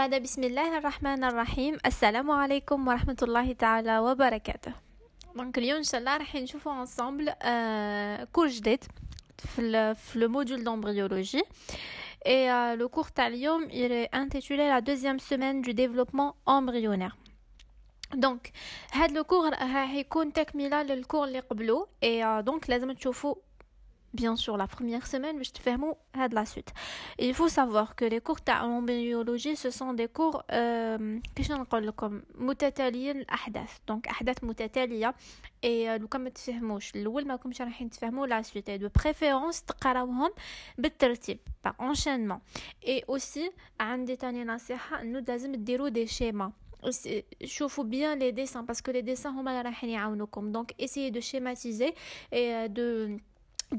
بعد بسم الله الرحمن الرحيم. السلام عليكم ورحمة الله تعالى وبركاته. دونك اليوم ان شاء الله راح نشوفوا انصامبل كور جديد في le module d'embryologie. Et le cours تاع اليوم il est intitulé la deuxième semaine du développement embryonnaire. دونك هاد لو كور راح يكون تكمله للكور اللي قبله. Et donc لازم تشوفوا bien sûr la première semaine باش تفهموا هاد la suite. Il faut savoir que les cours تاع embryologie ce sont des cours كيفاش نقول لكم متتاليين الاحداث. دونك احداث متتاليه et لو كان ما تفهموش الاول ما كنتش راح تفهموا la suite et de préférence تقراوهم بالترتيب par enchaînement. Et aussi عندي تاني نصيحه انه لازم ديروا des schémas. شوفوا bien les dessins parce que les dessins هما اللي راح يعاونوكم. Donc essayez de schématiser et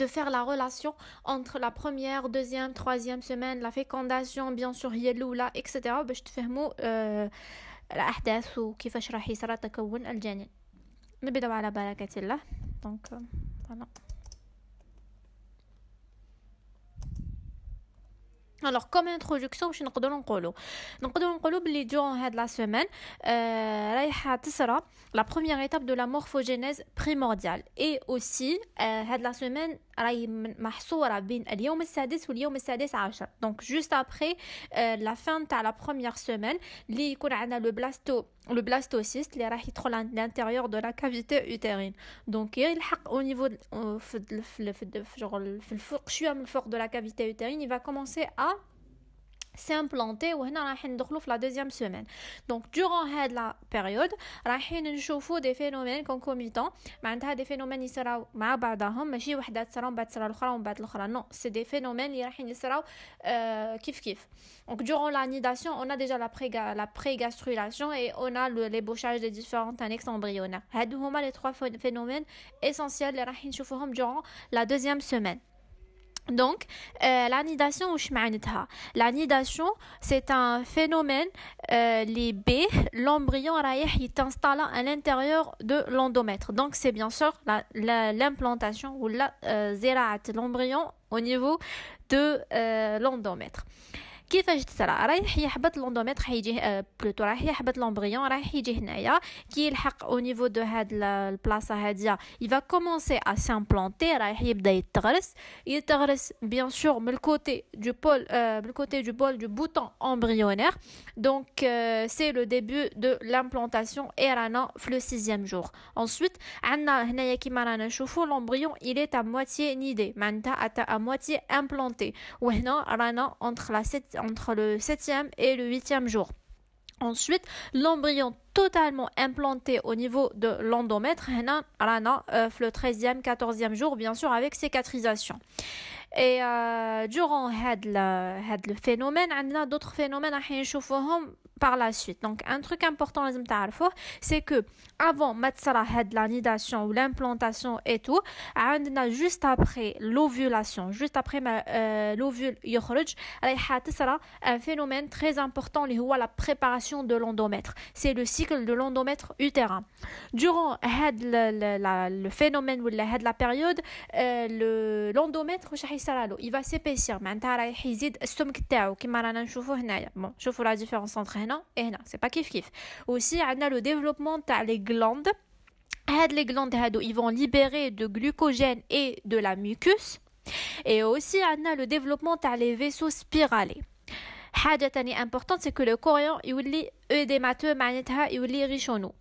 de faire la relation entre la première, deuxième, troisième semaine, la fécondation, bien sûr, يلولا, etc. باش تفهموا الأحداث وكيفاش راح يصير تكون الجنين. نبدأ على بركة الله. Donc voilà. Alors comme introduction باش نقدروا نقولوا بلي durant هاد la semaine رايحه تصرى la première étape de la morphogénèse primordiale. Et aussi هاد la semaine راهي محصوره بين اليوم السادس واليوم السادس عشر. Donc juste après la fin تاع la première semaine اللي يكون عندنا le blastocyste اللي راح يدخل à l'intérieur de la cavité utérine. Donc يلحق au niveau في الفوق شويه من الفوق de la cavité utérine, il va commencer à s'implanter وهنا راح ندخلوا في la deuxième semaine. Donc durant هاد la période رايحين نشوفوا des phénomènes concomitants. معناتها des phénomènes يصيروا مع بعضهم, ماشي وحده تصير بعد تصير الاخرى ومن بعد الاخرى. Non, c'est des phénomènes اللي رايحين يصيروا كيف. Donc durant la nidation on a déjà la prégastrulation et on a l'ébauchage des différentes annexes embryonnaires. هادو هما les trois phénomènes essentiels اللي رايحين نشوفوهم durant la deuxième semaine. Donc, la nidation, la nidation, c'est un phénomène l'embryon s'installe à l'intérieur de l'endomètre. Donc, c'est bien sûr l'implantation ou la zéraat l'embryon au niveau de l'endomètre. كيفاش تصرى؟ رايح يحبط لوندوميتر حيجي بلوتو رايح يحبط لومبريون رايح يجي هنايا كي يلحق او نيفو دو هاد البلاصه هاديه il va commencer à s'implanter رايح يبدا يتغرس bien sûr من الكوتي du pôle du bouton embryonnaire. Donc c'est le début de l'implantation et رانا في le 6e jour. Ensuite عندنا هنايا كيما رانا نشوفوا l'embryon il est à moitié nidé معناتها à moitié implanté وهنا رانا entre le 7e et le 8e jour. Ensuite, l'embryon totalement implanté au niveau de l'endomètre, le 13e, 14e jour, bien sûr, avec cicatrisation. Et durant le phénomène, on a d'autres phénomènes à par la suite. Donc, un truc important, c'est que avant la nidation ou l'implantation et tout, on a juste après l'ovulation, juste après l'ovule يخرج, un phénomène très important, la préparation de l'endomètre. C'est le cycle de l'endomètre utérin. Durant le phénomène ou la période, l'endomètre il va s'épaissir. معناتها رايح يزيد السمك تاعو كما رانا نشوفوا هنايا. Bon, شوفوا la différence entre هنا et هنا, c'est pas كيف. Aussi عندنا le développement تاع les glandes. Les glandes هادو ils vont libérer de glucogène et de la mucus. Et aussi عندنا le développement تاع les vaisseaux spiralés. حاجة تاني importante c'est que le corion يولي œdémateux معناتها يولي ريشونو.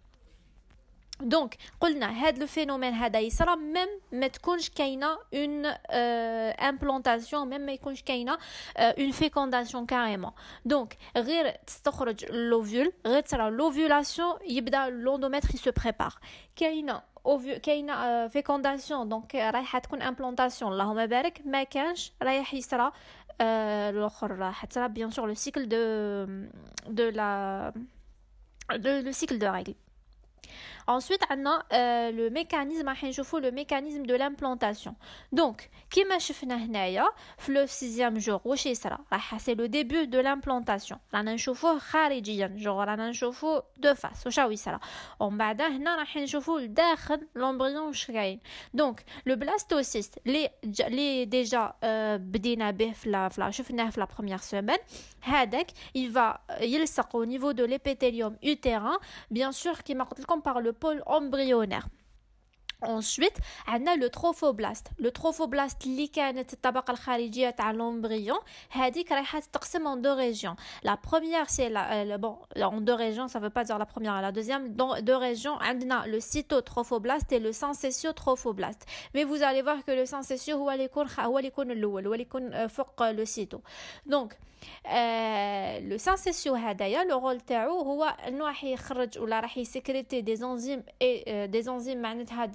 Donc قلنا هاد le phénomène هذا يصرى même ما تكونش كاينه une implantation, même ما يكونش كاينه une fécondation carrément. Donc غير تستخرج l'ovule, غير تصرى l'ovulation يبدا l'endomètre il se prépare. كاينه fécondation donc رايحه تكون implantation اللهم بارك, ما كانش رايح يصرى الاخر راح تصرى bien sûr le cycle de cycle de règles. Ensuite, on a le mécanisme, le mécanisme de l'implantation. Donc, كما شفنا هنايا في le 6e jour واش يصرى راح c'est le début de l'implantation. رانا نشوفوه خارجيا رانا نشوفوه de face واش يصرى. ومن بعد هنا راح نشوفوه لداخل l'embryon واش كاين. Donc, le blastocyste اللي déjà بدينا به في شفناه في la première semaine هذاك il va يلصق au niveau de l'épithélium utérin bien sûr كما قلت لكم par le pôle embryonnaire. Ensuite, on a le trophoblaste. Le trophoblaste اللي كانت الطبقة الخارجية تاع l'embryon هذيك رايحة تتقسم en deux régions. La première c'est bon en deux régions, ça veut pas dire la première et la deuxième. Dans deux régions, on a le cytotrophoblast et le syncytiotrophoblast. Mais vous allez voir que le syncytio هو اللي يكون الأول هو اللي يكون فوق le cyto. Donc le syncytio هذايا le rôle تاعو هو انه راح يخرج ولا راح يسكريتي des enzymes et des enzymes معناتها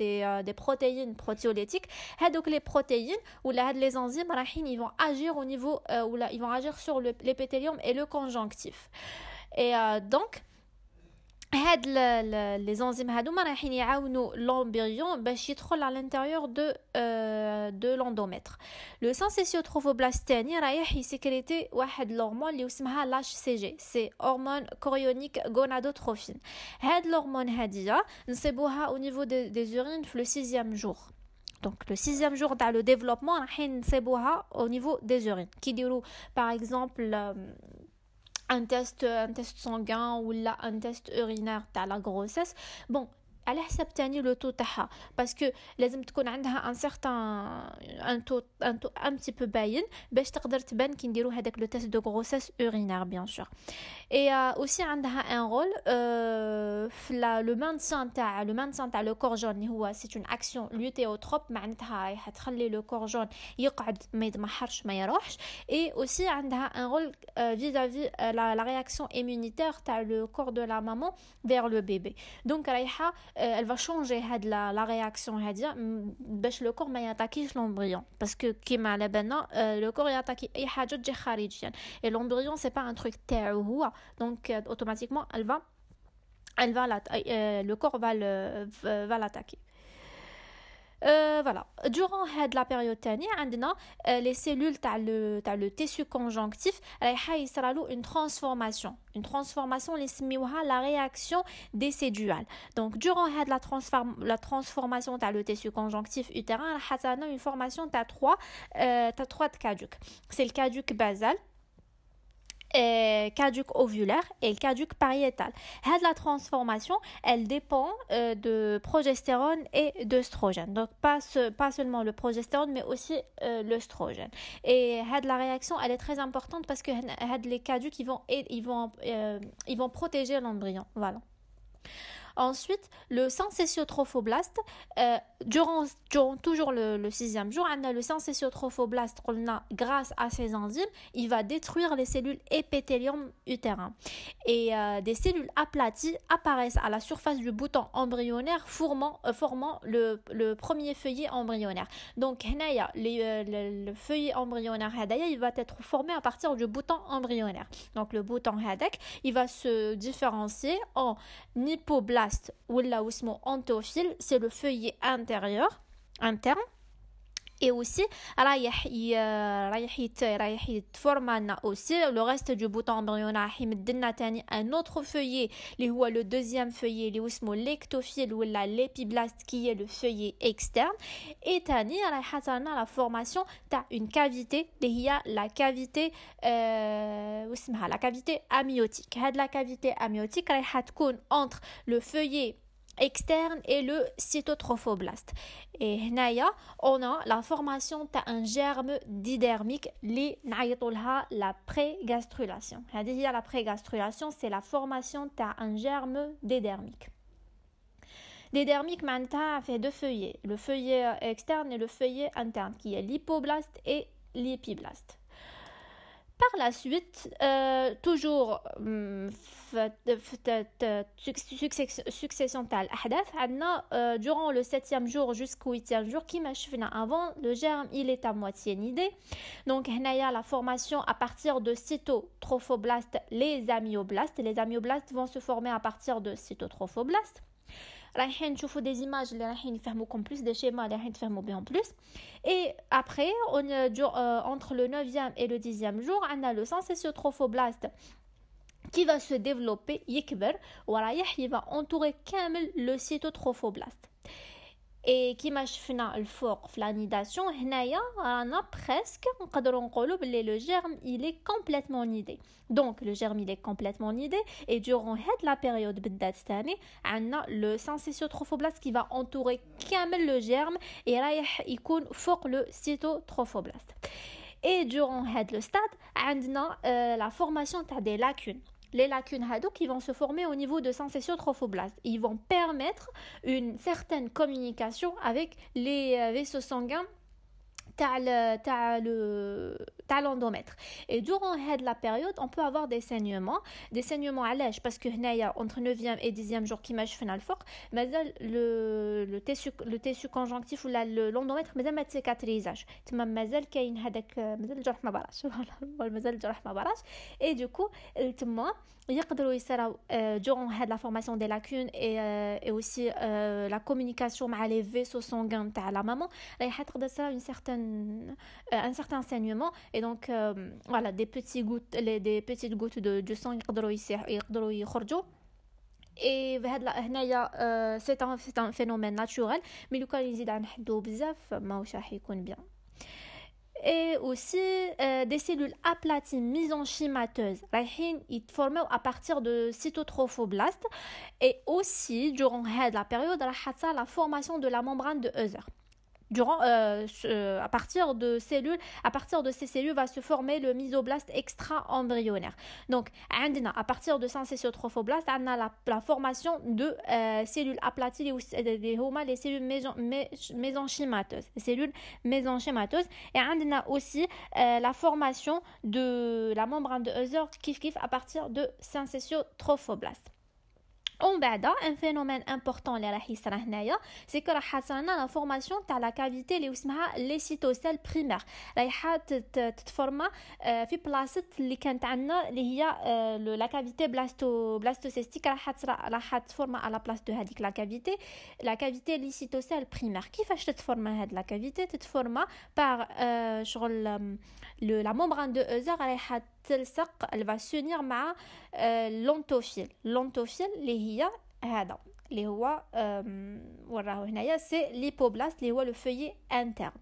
des protéines protéolytiques. هذوك les protéines ولا هاد les enzymes رايحين ils vont agir au niveau ولا ils vont agir sur l'épithélium et le conjonctif. Et donc هاد les enzymes هادوما رايحين يعاونوا l'embryon باش يدخل à l'intérieur de l'endomètre. Le syncytiotrophoblast تاني رايح يسكريتي واحد l'hormone اللي اسمها l'HCG, c'est hormone chorionique gonadotrophine. هاد l'hormone هادية نصيبوها au niveau des urines في le 6e jour. Donc le 6e jour dans le développement رايحين نصيبوها au niveau des urines qui diront par exemple un test sanguin ou là un test urinaire تاع la grossesse. Bon, على حسب تاني لو تو تاعها باسكو لازم تكون عندها ان سيغتان ان تو ان بتي بو باين باش تقدر تبان كي نديرو هذاك لو تيست دو غروسيس اورينير بيان سور. اي اوسي عندها ان رول في لو مانتيان تاع لو كور جون اللي هو سي اون اكسيون لوتيوتروب معناتها راح تخلي لو كور جون يقعد ما يتمحرش ما يروحش. اي اوسي عندها ان رول vis-à-vis la réaction immunitaire تاع لو كور دو لا مامون vers le bébé. Donc رايحه elle va changer la réaction هادية باش le corps ما ياتاكيش l'embryon parce que كيما على بالنا le corps ياتاكي اي حاجه تجي خارجيا et l'embryon c'est pas un truc تاعو هو donc automatiquement le corps va l'attaquer. Voilà. Durant la période تاني عندنا les cellules تاع le tissu conjonctif رايحه يصرالو une transformation اللي نسميوها la réaction décéduale. Donc durant la transformation تاع le tissu conjonctif utérin راح تعطينا une formation تاع trois caducs. C'est le caduc basal, caduc ovulaire et le caduc pariétal. La transformation, elle dépend de progestérone et d'œstrogène. Donc pas seulement le progestérone mais aussi l'œstrogène. Et la réaction, elle est très importante parce que les caducs ils vont protéger l'embryon. Voilà. Ensuite, le syncytiotrophoblast, durant toujours le 6e jour, on a le syncytiotrophoblast, grâce à ses enzymes, il va détruire les cellules épithélium utérin. Et des cellules aplaties apparaissent à la surface du bouton embryonnaire formant le premier feuillet embryonnaire. Donc, le feuillet embryonnaire, il va être formé à partir du bouton embryonnaire. Donc, le bouton il va se différencier en hypoblast ou là où entéophile, c'est le feuillet interne. Et aussi رايح يتفورم aussi le reste du bouton embryonnaire راح يمدلنا تاني un autre feuillet اللي هو le deuxième feuillet اللي اسمه l'ectophile ولا l'épiblast qui est le feuillet externe. et تاني راح تعطينا la formation تاع une cavité اللي هي la cavité واسمها la cavité amniotique. هاد la cavité amniotique راح تكون entre le feuillet externe et le cytotrophoblast. Et هنايا on a la formation d'un germe didermique اللي نعيطوا لها la prégastrulation. هذه هي la prégastrulation, c'est la formation d'un germe didermique. Didermique معناتها fait deux feuillets, le feuillet externe et le feuillet interne qui est l'hypoblaste et l'épiblaste. Par la suite, toujours succession تاع الأحداث عندنا durant le 7e jour jusqu'au 8e jour كيما شفنا avant le germe il est à moitié nidé. Donc هنايا la formation à partir de cytotrophoblastes, les amyoblastes vont se former à partir de cytotrophoblastes. رايحين نشوفوا des images اللي رايحين يفهموكم plus des schémas اللي رايحين تفهموا بهم plus. Et après entre le 9e et le 10e jour on a le syncytiotrophoblast qui va se développer يكبر ورايح il va entourer كامل le cytotrophoblast. Et كيما شفنا الفوق في l'anidation هنايا رانا presque نقدروا نقولوا بلي le germe il est complètement nidé. Donc le germe il est complètement nidé et durant هاد la période بالذات ثاني عندنا le syncytiotrophoblast qui va entourer كامل le germe et رايح يكون فوق le cytotrophoblast. Et durant هاد le stade عندنا la formation تاع des lacunes. Les lacunes hadou qui vont se former au niveau de syncytiotrophoblast. Ils vont permettre une certaine communication avec les vaisseaux sanguins تاع l'endomètre. Et durant la période, on peut avoir des saignements à l'âge parce que هنايا entre 9e et 10e jour كيما شفنا الفوق مازال le tissu conjonctif ولا l'endomètre مازال ما تسيكاتريزاش تما مازال كاين هذاك مازال الجرح ما براش مازال الجرح ما براش. Et du coup تما يقدروا يصيروا durant la formation des lacunes et aussi la communication مع les vaisseaux sanguins تاع la maman رايحه تقدر تصير un certain saignement et donc voilà des petites gouttes de sang يقدروا يخرجوا. Et c'est un phénomène naturel mais لو كان يزيد عن حدو بزاف ماهوش راح يكون bien. Et aussi des cellules aplaties mésenchymateuses رايحين يتفورموا à partir de cytotrophoblast et aussi durant la période راح تصير la formation de la membrane de Hauser. À partir de ces cellules va se former le mysoblaste extra-embryonnaire. Donc, à partir de syncytiotrophoblast, on a la formation de cellules aplaties, les cellules mésenchymateuses. Et on a aussi la formation de la membrane de Hauser à partir de syncytiotrophoblast. On بعدا un phénomène important اللي راح يصرى هنايا سي كو راح تصرنا لا فورماسيون تاع لا كافيتي اللي اسمها لي سيتوسيل بريمير رايحه تتفورما في بلاصه اللي كانت عندنا اللي هي لا كافيتي بلاستوسيستيك راح تفورما على بلاص دو هذيك لا كافيتي لي سيتوسيل بريمير. كيفاش تتفورما هاد لا كافيتي تتفورما بار شغل لا ممبران دو اوزر رايحه تلصق elle va s'unir مع l'ontophile اللي هي هذا اللي هو وراه هنايا c'est l'hypoblast اللي هو le feuillet interne.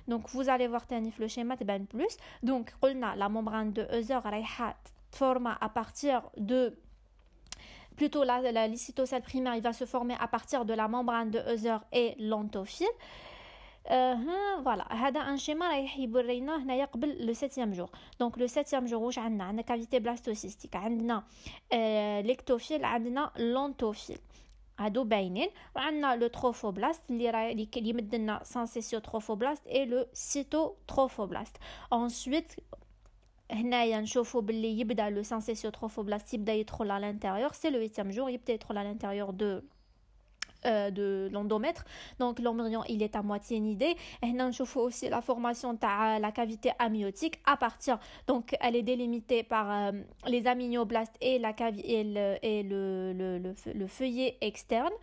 Donc vous allez voir تاني في le schéma تبان plus. Donc قلنا la membrane de Hauser رايحه تفورما à partir de plutôt la lycitocèle primaire il va se former à partir de la membrane de Hauser et l'ontophile. Voilà, هذا un schéma رايح يورينا هنايا قبل le 7e jour. Donc le 7e jour واش عندنا cavité blastocystique عندنا l'ectophile عندنا l'ontophile هادو باينين وعندنا le trophoblast اللي يمد لنا syncytiotrophoblast et le cytotrophoblast. Ensuite هنايا نشوفوا باللي يبدا le syncytiotrophoblast يبدا يدخل à l'intérieur, c'est le 8e jour يبدا يدخل à l'intérieur de l'endomètre. Donc l'embryon il est à moitié nidé. Et on voit aussi la formation de la cavité amniotique à partir, donc elle est délimitée par les aminoblastes et le feuillet externe.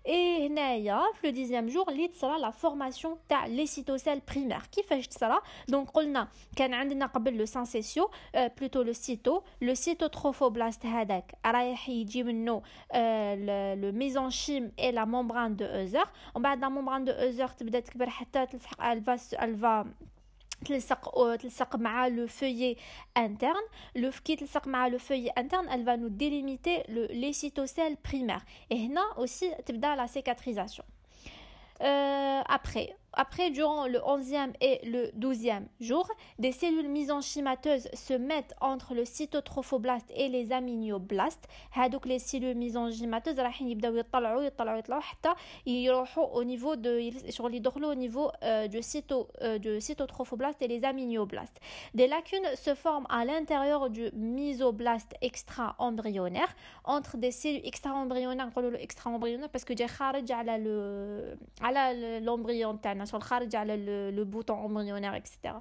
Et هنايا في le 10e jour اللي تصرى la formation تاع les cytocèles primaires. كيفاش تصرى؟ donc قلنا كان عندنا قبل le syncytio plutôt le cytotrophoblast هذاك رايح يجي منه le mésenchyme et la membrane de Hauser. ومن بعد la membrane de Hauser تبدا تكبر حتى تلحق elle va تلصق مع le feuillet interne. كي تلصق مع le feuillet interne elle va nous délimiter les cytocèles primaires. Et هنا aussi تبدا la cicatrisation. Après, durant le 11e et le 12e jour, des cellules mésenchymateuses se mettent entre le cytotrophoblast et les aminoblastes. هادوك les cellules mésenchymateuses راح يبداو يطلعوا حتى يروحوا au niveau de شغل يدخلوا au niveau du cytotrophoblast et les aminoblastes. Des lacunes se forment à l'intérieur du mysoblaste extra-embryonnaire entre des cellules extra-embryonnaires. نقولوا له extra-embryonnaire parce que جاي خارج على l'embryon تاعنا sur le خارج على le bouton embryonnaire etc.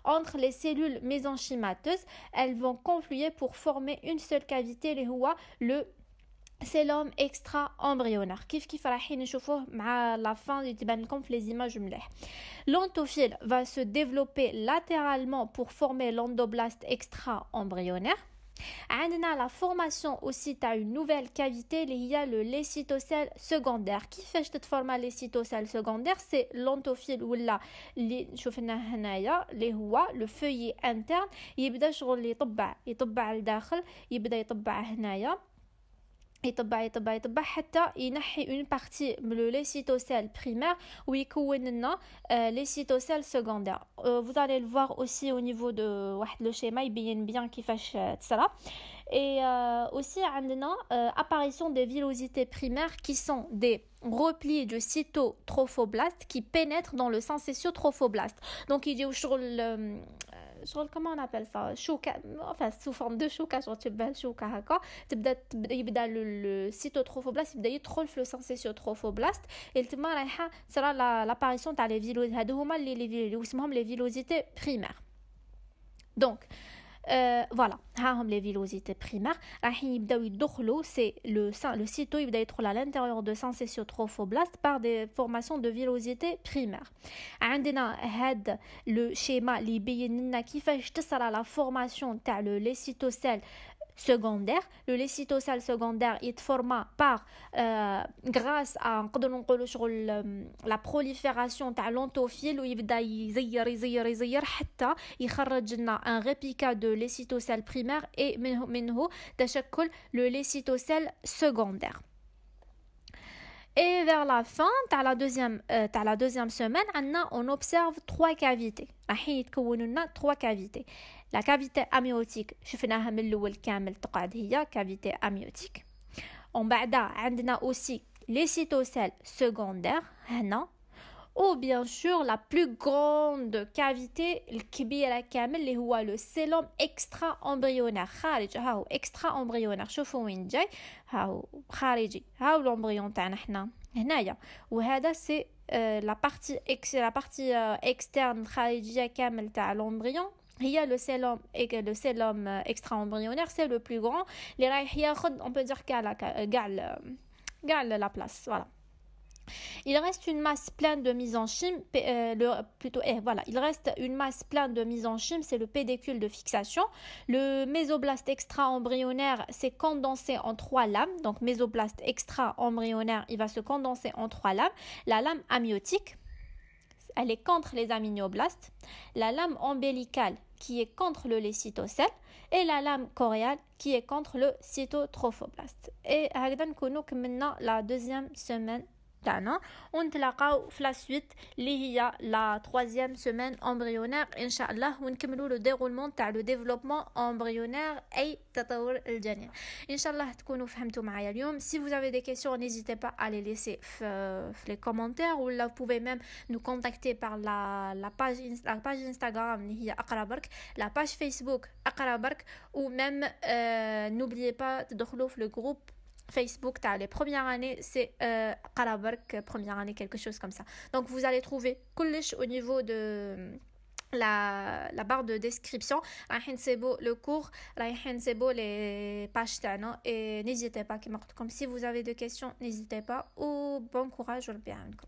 Entre les cellules mésenchymateuses elles vont confluer pour former une seule cavité اللي هو le سيلوم اكسترا امبريونير كيف رايحين نشوفوه مع لا فان تبان لكم في لي زيماج مليح. L'endophile va se développer latéralement pour former l'endoblaste extra-embryonnaire. عندنا la formation aussi تاع une nouvelle cavité اللي هي le lécytocèle secondaire. كيفاش تتفورما lécytocèle secondaire؟ c'est l'endophile ولا اللي شوفناه هنايا اللي هو le feuillet interne يبدا شغل يطبع لداخل، يبدا يطبع هنايا يطبع حتى ينحي une partie من le lécytocèle primaire ويكون لنا lécytocèle secondaire. Vous allez le voir aussi au niveau de واحد le schéma يبين bien كيفاش تصرى. Et aussi عندنا apparition des villosités primaires qui sont des replis de cytotrophoblast qui pénètrent dans le syncytiotrophoblaste. Donc يجيو شغل comment on appelle ça شوكة enfin sous forme de شوكة genre تبان شوكة هكا يبدا le cytotrophoblast يبدا يدخل في le syncytiotrophoblaste et تما رايحة تصرى l'apparition تاع les villosités هادو هما اللي اسمهم les villosités primaires. Donc voilà هاهم les villosités primaires رايحين يبداو يدخلوا c'est le cyto يبدا يدخل à l'intérieur de syncytiotrophoblaste par des formations de villosités primaires. عندنا هاد le schéma اللي يبين لنا كيفاش تصرى la formation تاع le lécytocèle secondaire. Le lécytocèle secondaire est formé par grâce à la prolifération تاع l'endophile ويبدا يزير حتى يخرج لنا un réplica de lécytocèle primaire et منه تشكل le lécytocèle secondaire. Et vers la fin تاع la deuxième semaine on observe 3 cavités. راح يتكونوا لنا 3 cavités. La cavité amniotique شفناها من الأول كامل تقعد هي cavité amniotique. ومن بعدها عندنا aussi les cytocèles secondaires هنا. Ou bien sûr la plus grande cavité الكبيرة كامل اللي هو le cellum extra-embryonnaire خارج هاو extra-embryonnaire. شوفوا وين جاي هاو خارجي هاو l'embryon تاعنا حنا هنايا وهذا c'est la partie externe خارجية كامل تاع l'embryon هي le cellum extra-embryonnaire c'est le plus grand اللي رايح ياخد on peut dire قاع la place. Voilà. Il reste une masse pleine de mésenchyme, il reste une masse pleine de mésenchyme, c'est le pédicule de fixation. Le mésoblaste extra-embryonnaire s'est condensé en 3 lames, donc mésoblaste extra-embryonnaire, il va se condenser en 3 lames. La lame amniotique, elle est contre les amnioblastes, la lame ombilicale qui est contre le lécytocèle et la lame choriale qui est contre le cytotrophoblaste. Et هكذا نكونوا كملنا la deuxième semaine تاعنا ونتلاقاو في لا سويت اللي هي لا 3e semaine embryonnaire ان شاء الله ونكملوا لو ديرولمون تاع لو ديفلوبمون embryonnaire اي تطور الجنين. ان شاء الله تكونوا فهمتوا معايا اليوم. Si vous avez des questions n'hésitez pas à les laisser في les commentaires ou là vous pouvez même nous contacter par la page Instagram اللي هي اقرا برك, la page Facebook اقرا برك, ou même n'oubliez pas تدخلوا في le groupe Facebook t'as les premières années c'est Qarabark première année quelque chose comme ça. Donc vous allez trouver كلش au niveau de la barre de description رايحين نسيبوا le cours رايحين نسيبوا les pages تاعنا et n'hésitez pas comme si vous avez des questions n'hésitez pas ou bon courage وربي يعاونكم.